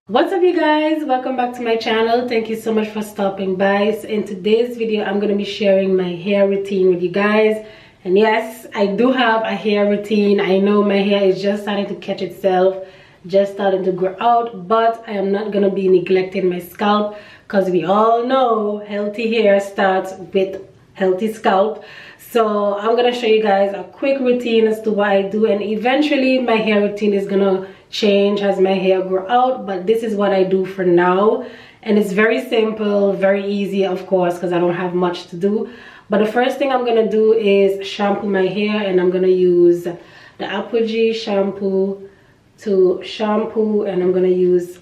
What's up, you guys? Welcome back to my channel. Thank you so much for stopping by. So in today's video, I'm going to be sharing my hair routine with you guys. And yes, I do have a hair routine. I know my hair is just starting to catch itself, just starting to grow out, but I am not going to be neglecting my scalp because we all know healthy hair starts with healthy scalp. So I'm going to show you guys a quick routine as to what I do, and eventually my hair routine is going to change as my hair grow out, but this is what I do for now, and it's very simple, very easy, of course, because I don't have much to do. But the first thing I'm gonna do is shampoo my hair, and I'm gonna use the Apogee shampoo to shampoo, and I'm gonna use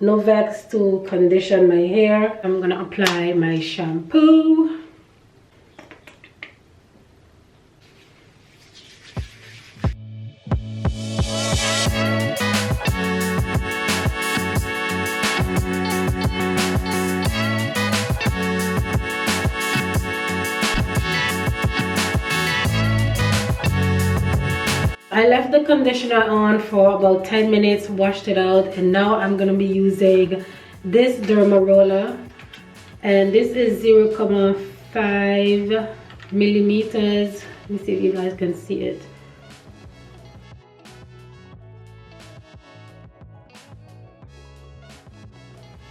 Novex to condition my hair. I'm gonna apply my shampoo. I left the conditioner on for about 10 minutes, washed it out, and now I'm going to be using this Derma roller, and this is 0.5 millimeters. Let me see if you guys can see it.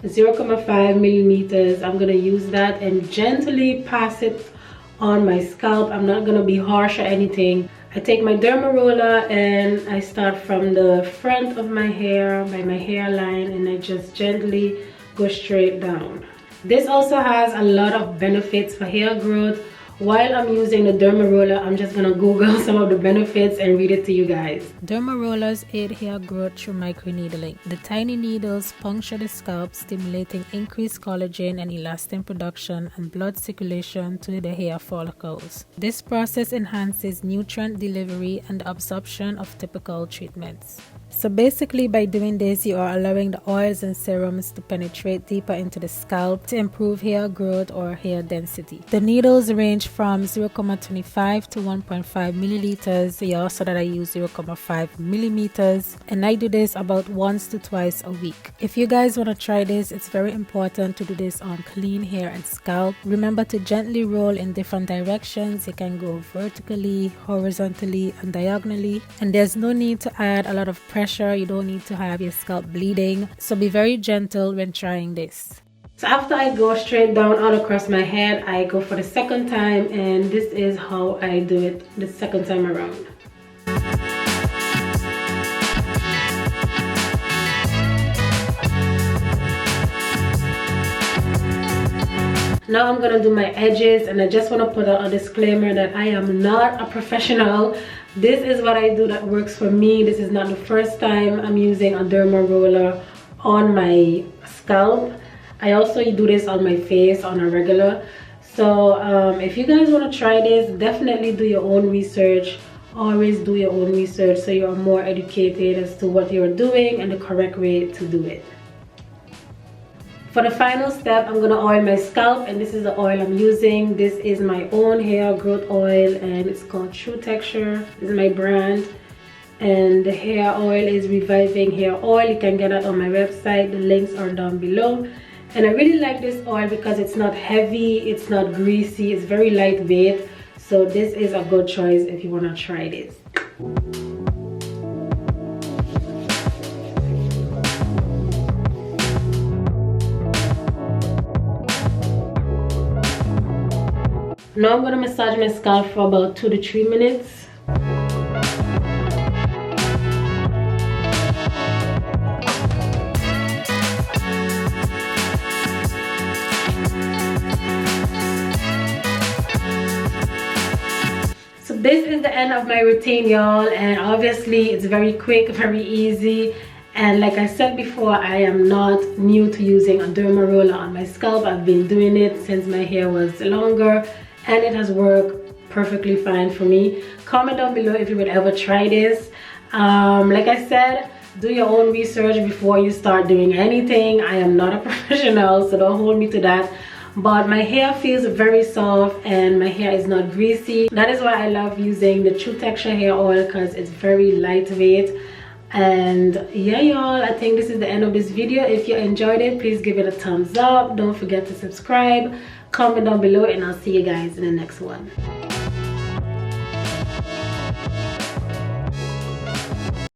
.5 millimeters. I'm going to use that and gently pass it on my scalp. I'm not going to be harsh or anything. I take my Derma roller and I start from the front of my hair by my hairline, and I just gently go straight down. This also has a lot of benefits for hair growth. While I'm using the Derma roller, I'm just gonna Google some of the benefits and read it to you guys. Derma rollers aid hair growth through microneedling. The tiny needles puncture the scalp, stimulating increased collagen and elastin production and blood circulation to the hair follicles. This process enhances nutrient delivery and absorption of typical treatments. So basically, by doing this, you are allowing the oils and serums to penetrate deeper into the scalp to improve hair growth or hair density. The needles range from 0.25 to 1.5 milliliters. You also that I use 0.5 millimeters, and I do this about once to twice a week. If you guys want to try this, it's very important to do this on clean hair and scalp. Remember to gently roll in different directions. You can go vertically, horizontally, and diagonally, and there's no need to add a lot of pressure. You don't need to have your scalp bleeding, so be very gentle when trying this. So after I go straight down all across my head, I go for the second time, and this is how I do it the second time around. Now I'm gonna do my edges, and I just want to put out a disclaimer that I am not a professional. This is what I do that works for me. This is not the first time I'm using a Derma roller on my scalp. I also do this on my face on a regular. So if you guys want to try this, definitely do your own research. Always do your own research so you are more educated as to what you're doing and the correct way to do it. For the final step, I'm going to oil my scalp, and this is the oil I'm using. This is my own hair growth oil, and it's called True Texture. This is my brand, and the hair oil is Reviving Hair Oil. You can get it on my website. The links are down below. And I really like this oil because it's not heavy, it's not greasy, it's very lightweight. So this is a good choice if you want to try this. Now I'm going to massage my scalp for about 2 to 3 minutes. So this is the end of my routine, y'all, and obviously it's very quick, very easy. And like I said before, I am not new to using a Derma roller on my scalp. I've been doing it since my hair was longer, and it has worked perfectly fine for me. Comment down below if you would ever try this. Like I said, do your own research before you start doing anything. I am not a professional, so don't hold me to that. But my hair feels very soft and my hair is not greasy. That is why I love using the True Texture hair oil, because it's very lightweight. And yeah, y'all, I think this is the end of this video. If you enjoyed it, please give it a thumbs up. Don't forget to subscribe, comment down below, and I'll see you guys in the next one.